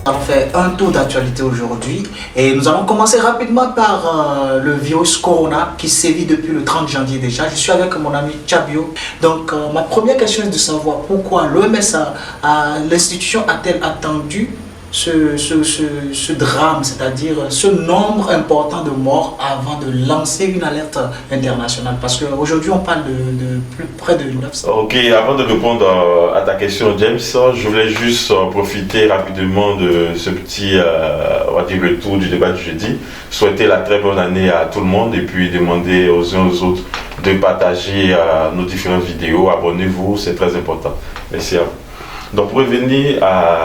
Nous allons faire un tour d'actualité aujourd'hui et nous allons commencer rapidement par le virus Corona qui sévit depuis le 30 janvier déjà. Je suis avec mon ami Tchabio. Donc ma première question est de savoir pourquoi l'OMS, l'institution a-t-elle attendu ce drame, c'est-à-dire ce nombre important de morts avant de lancer une alerte internationale? Parce qu'aujourd'hui on parle de plus près de 900. Ok, avant de répondre à ta question James, je voulais juste profiter rapidement de ce petit on va dire retour du débat du jeudi, souhaiter la très bonne année à tout le monde et puis demander aux uns aux autres de partager nos différentes vidéos. Abonnez-vous, c'est très important. Merci à vous. Donc pour revenir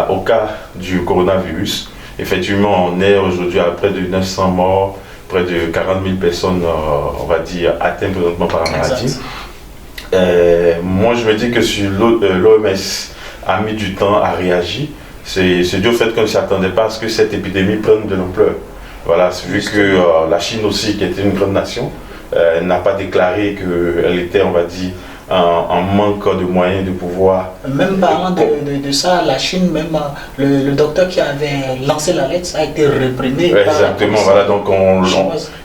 au cas du coronavirus, effectivement on est aujourd'hui à près de 900 morts, près de 40 000 personnes on va dire atteintes présentement par la maladie. Moi je me dis que si l'OMS a mis du temps à réagir, c'est dû au fait qu'on ne s'attendait pas à ce que cette épidémie prenne de l'ampleur. Voilà, vu que la Chine aussi, qui était une grande nation, n'a pas déclaré qu'elle était, on va dire, en manque de moyens de pouvoir... Même parlant de ça, la Chine, même le docteur qui avait lancé l'alerte a été réprimé. Exactement, voilà, donc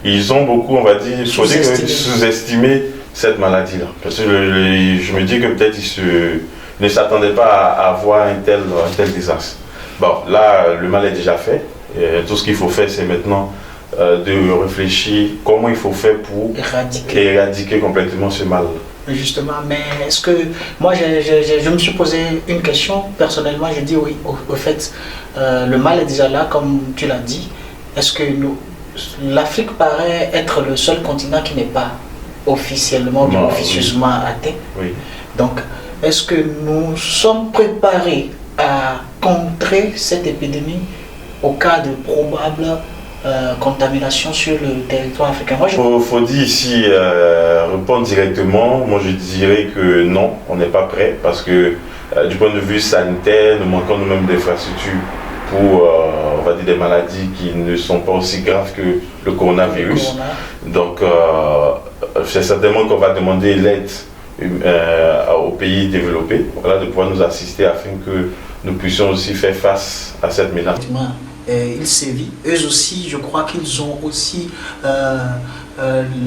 ils ont beaucoup, on va dire, sous-estimé cette maladie-là. Parce que je me dis que peut-être ils ne s'attendaient pas à avoir un tel désastre. Bon, là, le mal est déjà fait. Et tout ce qu'il faut faire, c'est maintenant de réfléchir comment il faut faire pour éradiquer complètement ce mal. Justement, mais est-ce que moi je me suis posé une question personnellement, je dis oui, au fait le mal est déjà là comme tu l'as dit. Est-ce que l'Afrique paraît être le seul continent qui n'est pas officiellement ou officieusement atteint? Oui. Donc est-ce que nous sommes préparés à contrer cette épidémie au cas de probable contamination sur le territoire africain? Faut dire ici, répondre directement, moi je dirais que non, on n'est pas prêt parce que du point de vue sanitaire, nous manquons nous-mêmes d'infrastructures pour on va dire des maladies qui ne sont pas aussi graves que le coronavirus. Donc c'est certainement qu'on va demander l'aide aux pays développés, voilà, de pouvoir nous assister afin que nous puissions aussi faire face à cette menace. Ils sévissent. Eux aussi, je crois qu'ils ont aussi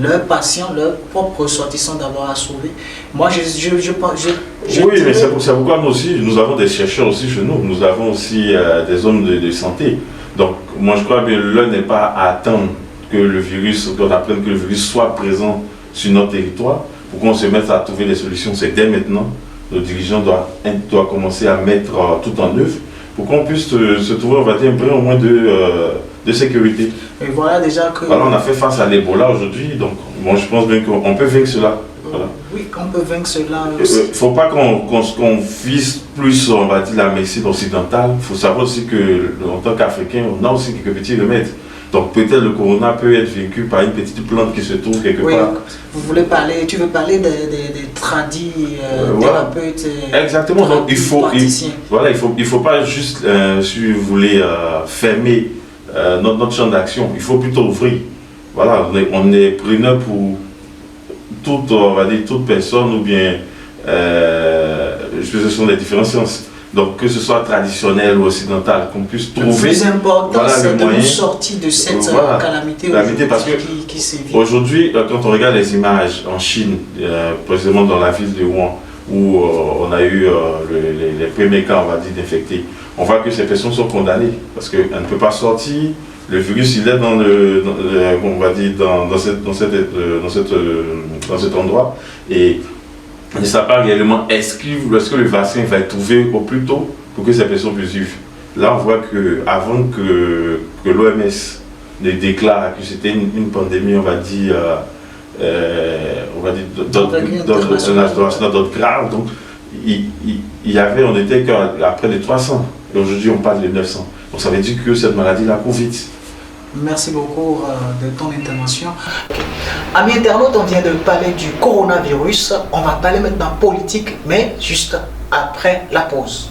leurs patients, leurs propres ressortissants d'avoir à sauver. Moi, je pense... Oui, mais c'est pourquoi nous aussi, nous avons des chercheurs aussi chez nous. Nous avons aussi des hommes de santé. Donc, moi, je crois que l'heure n'est pas à attendre que le virus, qu'on apprenne que le virus soit présent sur notre territoire pour qu'on se mette à trouver des solutions. C'est dès maintenant. Nos dirigeants doivent commencer à mettre tout en œuvre pour qu'on puisse se trouver, on va dire, un brin au moins de sécurité. Et voilà déjà que... Voilà, on a fait face à l'Ebola aujourd'hui, donc bon, je pense bien qu'on peut vaincre cela. Voilà. Oui, qu'on peut vaincre cela. Il ne faut pas qu'on vise plus, on va dire, la médecine occidentale. Il faut savoir aussi que, en tant qu'Africain, on a aussi quelques petits remèdes. Donc peut-être le corona peut être vaincu par une petite plante qui se trouve quelque part. Tu veux parler des tradis thérapeutes. Exactement, donc il faut pas juste, si vous voulez, fermer notre champ d'action, il faut plutôt ouvrir. Voilà, on est preneur pour toute personne ou bien, ce sont des différentes sciences. Donc que ce soit traditionnel ou occidental, qu'on puisse trouver... Le plus important, c'est de nous sortir de cette calamité parce que qui sévit. Aujourd'hui, quand on regarde les images en Chine, précisément dans la ville de Wuhan, où on a eu les premiers cas, on va dire, d'infectés, on voit que ces personnes sont condamnées parce qu'elles ne peuvent pas sortir. Le virus, il est on va dire, dans cet endroit. Et on ne sait pas réellement est-ce que le vaccin va être trouvé au plus tôt pour que ces personnes puissent vivre. Là, on voit qu'avant que l'OMS ne déclare que c'était une pandémie, on va dire d'autres grave. Donc, on était qu'à près de 300. Et aujourd'hui, on parle de 900. Donc, ça veut dire que cette maladie-là court vite. Merci beaucoup de ton intervention. Amis internautes, on vient de parler du coronavirus. On va parler maintenant politique, mais juste après la pause.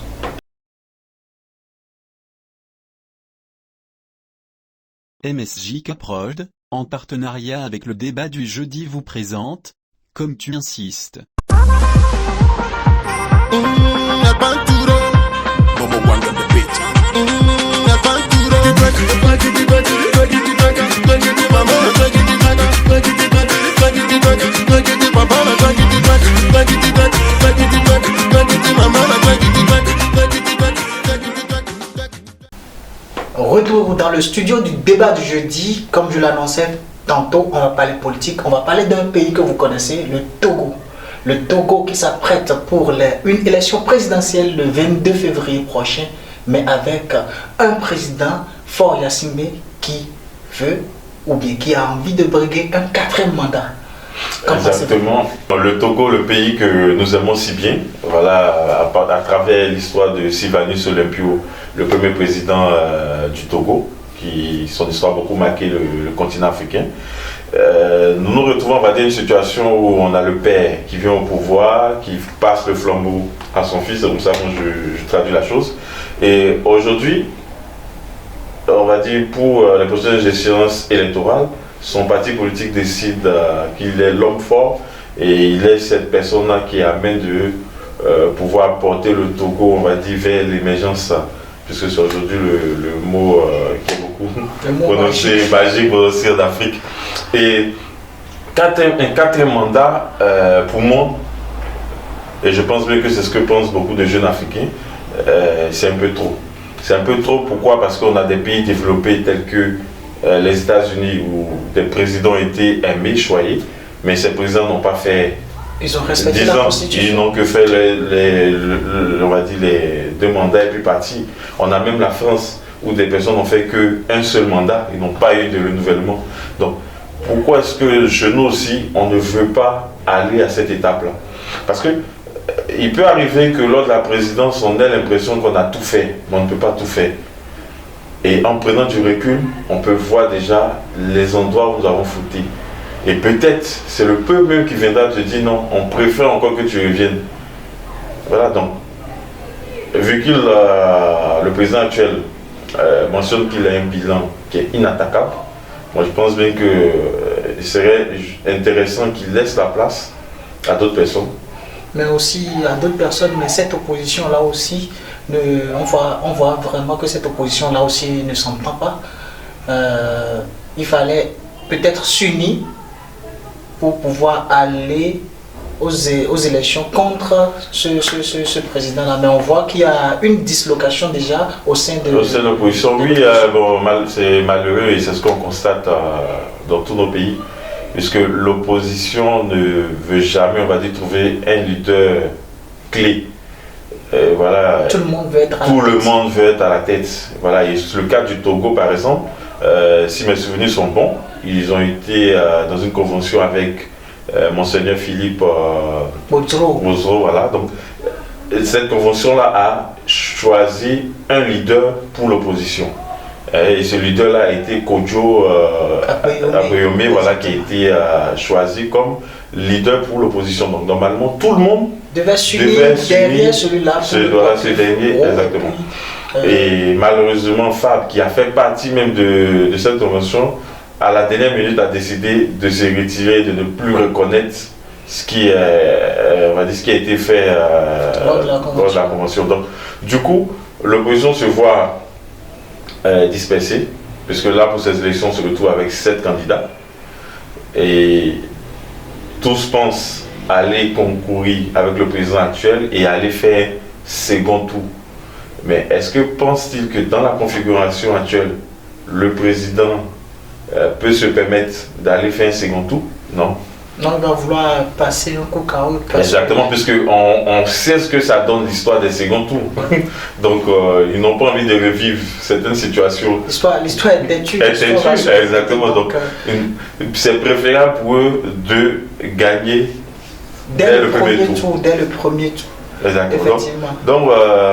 MSJ Caprod, en partenariat avec le débat du jeudi, vous présente « Comme tu insistes ». dans le studio du débat du jeudi, comme je l'annonçais tantôt, on va parler politique, on va parler d'un pays que vous connaissez, le Togo. Le Togo qui s'apprête pour une élection présidentielle le 22 février prochain, mais avec un président, Faure Gnassingbé, qui veut ou bien qui a envie de briguer un 4e mandat. Exactement. Le Togo, le pays que nous aimons si bien, voilà, à travers l'histoire de Sylvanus Olympio, le premier président du Togo, son histoire a beaucoup marqué le continent africain. Nous nous retrouvons, on va dire, une situation où on a le père qui vient au pouvoir, qui passe le flambeau à son fils, c'est comme ça que je traduis la chose. Et aujourd'hui, on va dire, pour les processus d'échéance électorale, son parti politique décide qu'il est l'homme fort et il est cette personne-là qui amène de pouvoir porter le Togo, on va dire, vers l'émergence, puisque c'est aujourd'hui le mot qui est beaucoup prononcé, magique, prononcé d'Afrique. Et un 4e mandat, pour moi, et je pense bien que c'est ce que pensent beaucoup de jeunes Africains, c'est un peu trop. C'est un peu trop, pourquoi? Parce qu'on a des pays développés tels que les États-Unis où des présidents ont été aimés, choyés, mais ces présidents n'ont pas fait. Ils ont respecté la Constitution. Ils n'ont que fait on va dire les 2 mandats et puis partis. On a même la France où des personnes n'ont fait qu'un seul mandat, ils n'ont pas eu de renouvellement. Donc pourquoi est-ce que chez nous aussi on ne veut pas aller à cette étape-là? Parce que il peut arriver que lors de la présidence on ait l'impression qu'on a tout fait, mais on ne peut pas tout faire. Et en prenant du recul, on peut voir déjà les endroits où nous avons foutu. Et peut-être, c'est le peu même qui viendra te dire non, on préfère encore que tu reviennes. Voilà, donc, vu que le président actuel mentionne qu'il a un bilan qui est inattaquable, moi je pense bien qu'il serait intéressant qu'il laisse la place à d'autres personnes. Mais aussi à d'autres personnes, mais cette opposition-là aussi, on voit vraiment que cette opposition-là aussi ne s'entend pas. Il fallait peut-être s'unir pour pouvoir aller aux élections contre ce président-là. Mais on voit qu'il y a une dislocation déjà au sein de l'opposition. Oui, c'est malheureux et c'est ce qu'on constate dans tous nos pays, puisque l'opposition ne veut jamais, on va dire, trouver un leader clé. Voilà, tout le monde veut être à la tête. Voilà, et le cas du Togo, par exemple, si mes souvenirs sont bons, ils ont été dans une convention avec Monseigneur Philippe Bozro. Voilà, donc cette convention-là a choisi un leader pour l'opposition. Et ce leader-là a été Kodjo Apoyome, voilà, qui a été choisi comme leader pour l'opposition. Donc normalement, tout le monde devait s'unir derrière celui-là. Ce dernier, exactement. Et malheureusement, Fab, qui a fait partie même de cette convention, à la dernière minute a décidé de se retirer, de ne plus reconnaître ce qui a été fait lors de la convention. Donc, du coup, l'opposition se voit dispersée, puisque là, pour ces élections, on se retrouve avec 7 candidats. Et tous pensent aller concourir avec le président actuel et aller faire second tour. Mais est-ce que pense-t-il que dans la configuration actuelle, le président peut se permettre d'aller faire un second tour? Non. Non, il va vouloir passer un coup KO. Exactement, puisqu'on sait ce que ça donne l'histoire des seconds tours. Donc, ils n'ont pas envie de revivre certaines situations. L'histoire est têtue. Exactement. Donc, c'est préférable pour eux de gagner dès le premier tour. Dès le premier tour. Exactement. Donc,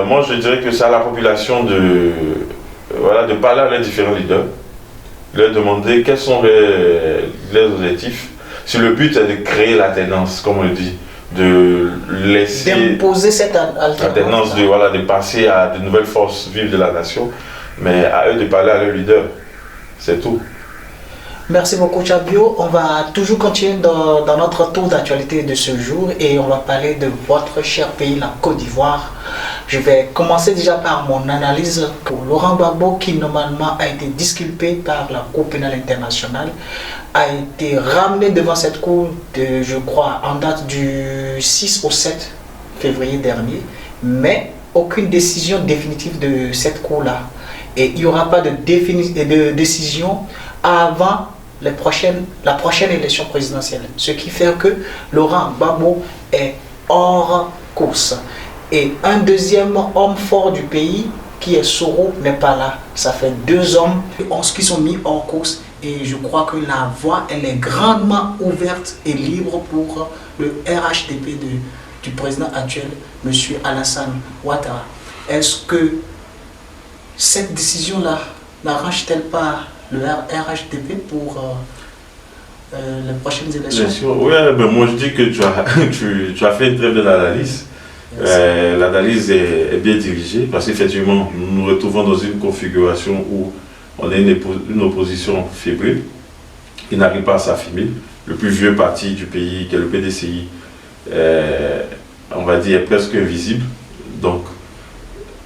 moi, je dirais que c'est à la population de parler à leurs différents leaders, leur demander quels sont leurs objectifs. Si le but est de créer l'alternance, comme on le dit, de laisser d'imposer cette alternance, de passer à de nouvelles forces vives de la nation, mais à eux de parler à leur leader, c'est tout. Merci beaucoup Tchabio. On va toujours continuer dans notre tour d'actualité de ce jour et on va parler de votre cher pays, la Côte d'Ivoire. Je vais commencer déjà par mon analyse pour Laurent Gbagbo qui normalement a été disculpé par la Cour pénale internationale, a été ramené devant cette cour, je crois, en date du 6 au 7 février dernier, mais aucune décision définitive de cette cour-là. Et il n'y aura pas de décision avant la prochaine élection présidentielle. Ce qui fait que Laurent Gbagbo est hors course. Et un deuxième homme fort du pays, qui est Soro, n'est pas là. Ça fait 2 hommes qui sont mis hors course. Et je crois que la voie, elle est grandement ouverte et libre pour le RHDP du président actuel, M. Alassane Ouattara. Est-ce que cette décision-là n'arrange-t-elle pas le RHDP pour les prochaines élections? Oui, ben moi je dis que tu as fait une très belle analyse. L'analyse est bien dirigée parce qu'effectivement, nous nous retrouvons dans une configuration où on a une opposition fébrile qui n'arrive pas à s'affirmer. Le plus vieux parti du pays, qui est le PDCI, on va dire, est presque invisible. Donc,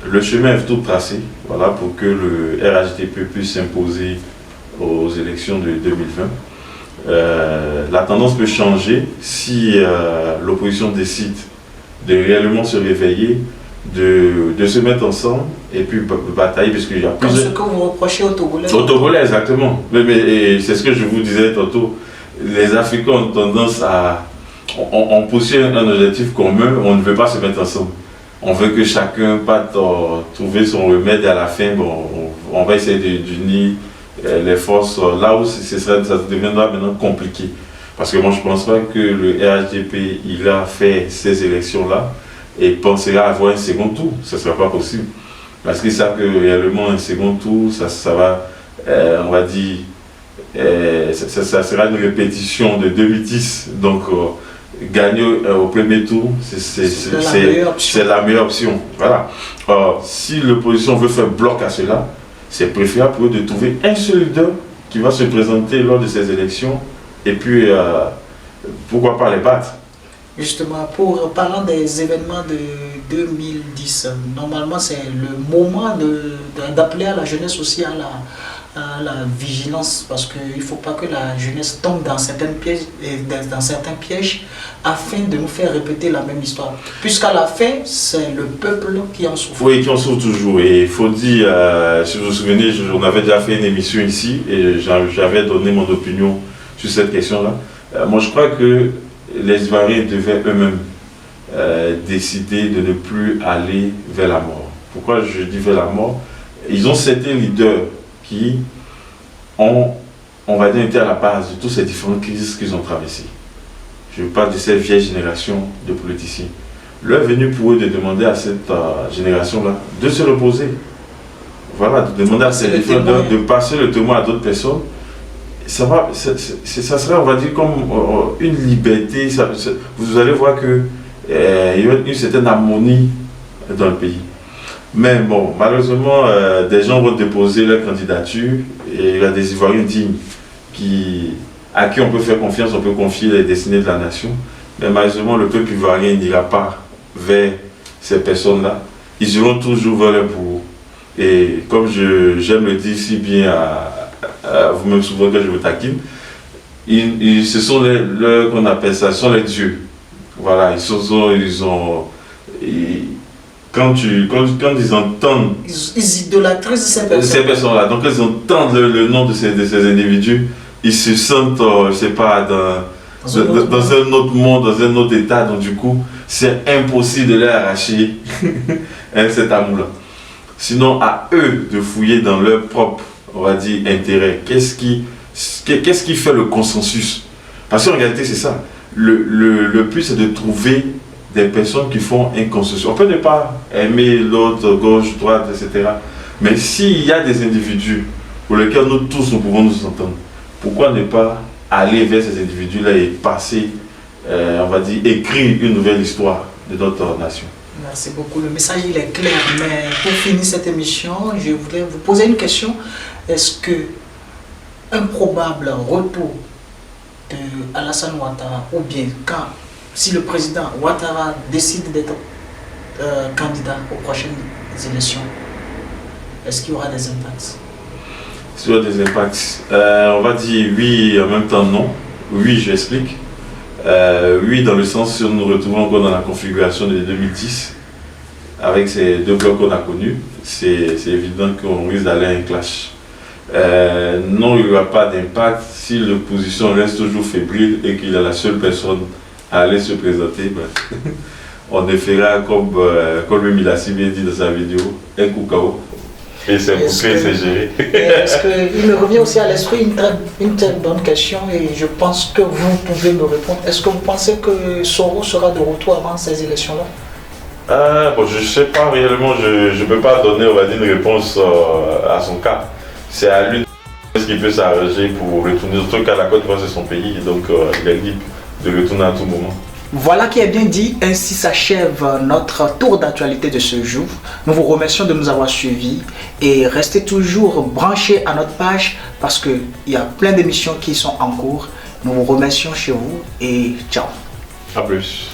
le chemin est tout tracé, voilà, pour que le RHDP puisse s'imposer aux élections de 2020. La tendance peut changer si l'opposition décide de réellement se réveiller, de se mettre ensemble et puis batailler, parce qu'il y a plusieurs... Comme ce que vous reprochez aux Togolais. Aux Togolais, exactement. Mais c'est ce que je vous disais tantôt. Les Africains ont tendance à... On poursuit un objectif commun, on ne veut pas se mettre ensemble. On veut que chacun parte trouver son remède et à la fin, bon, on va essayer d'unir les forces là où ça deviendra maintenant compliqué. Parce que moi je ne pense pas que le RHDP il a fait ces élections-là et pensera avoir un second tour. Ce ne sera pas possible. Parce qu'ils savent que réellement un second tour, ça va, on va dire, ça sera une répétition de 2010. Donc gagner au premier tour, c'est la meilleure option. Voilà. Si l'opposition veut faire bloc à cela, c'est préférable pour eux de trouver un seul leader qui va se présenter lors de ces élections et puis pourquoi pas les battre. Justement, parlant des événements de 2010, normalement c'est le moment d'appeler à la jeunesse aussi à la vigilance, parce qu'il ne faut pas que la jeunesse tombe dans certains pièges afin de nous faire répéter la même histoire. Puisqu'à la fin, c'est le peuple qui en souffre. Oui, qui en souffre toujours. Et il faut dire, si vous vous souvenez, on avait déjà fait une émission ici et j'avais donné mon opinion sur cette question-là. Moi, je crois que les Ivoiriens devaient eux-mêmes décider de ne plus aller vers la mort. Pourquoi je dis vers la mort? Ils ont certains leaders qui ont, on va dire, été à la base de toutes ces différentes crises qu'ils ont traversées. Je parle de cette vieille génération de politiciens. L'heure est venue pour eux de demander à cette génération-là de se reposer. Voilà, de demander à ces différents de passer le témoin à d'autres personnes. Ça serait, on va dire, comme une liberté. Vous allez voir qu'il y a une certaine harmonie dans le pays. Mais bon, malheureusement, des gens vont déposer leur candidature et il y a des Ivoiriens dignes à qui on peut faire confiance, on peut confier les destinées de la nation. Mais malheureusement, le peuple ivoirien n'ira pas vers ces personnes-là. Ils iront toujours vers leur bourreau. Et comme j'aime le dire si bien vous-même souvent que je vous taquine, ce sont qu'on appelle ça, ce sont les dieux. Voilà, quand ils entendent... Ils idolâtrisent ces personnes. Ces personnes-là. Donc, ils entendent le nom de ces individus, ils se sentent, je ne sais pas, dans un autre monde, dans un autre état. Donc, du coup, c'est impossible de leur arracher cet amour-là. Sinon, à eux de fouiller dans leur propre, on va dire, intérêt. Qu'est-ce qui fait le consensus? Parce qu'en réalité, c'est ça. Le but, c'est de trouver des personnes qui font un consensus. On peut ne pas aimer l'autre, gauche, droite, etc. Mais s'il y a des individus pour lesquels nous tous nous pouvons nous entendre, pourquoi ne pas aller vers ces individus-là et passer, on va dire, écrire une nouvelle histoire de notre nation? Merci beaucoup. Le message il est clair. Mais pour finir cette émission, je voudrais vous poser une question. Est-ce que un probable retour de Alassane Ouattara, ou bien si le président Ouattara décide d'être candidat aux prochaines élections, est-ce qu'il y aura des impacts? S'il y aura des impacts, on va dire oui et en même temps non. Oui, j'explique. Oui, dans le sens où nous nous retrouvons encore dans la configuration de 2010, avec ces deux blocs qu'on a connus, c'est évident qu'on risque d'aller à un clash. Non, il n'y aura pas d'impact si l'opposition reste toujours fébrile et qu'il est la seule personne à aller se présenter. On ne fera comme lui a si bien dit dans sa vidéo, un coup KO. Et c'est bouclé, c'est géré. Il me revient aussi à l'esprit une très bonne question et je pense que vous pouvez me répondre. Est-ce que vous pensez que Soro sera de retour avant ces élections-là? Bon, je ne sais pas réellement, je ne peux pas donner, on va dire, une réponse à son cas. C'est à lui qui peut s'arranger pour retourner. Surtout qu'à la Côte d'Ivoire, c'est son pays, donc il est libre de retourner à tout moment. Voilà qui est bien dit, ainsi s'achève notre tour d'actualité de ce jour. Nous vous remercions de nous avoir suivis et restez toujours branchés à notre page parce qu'il y a plein d'émissions qui sont en cours. Nous vous remercions chez vous et ciao. A plus.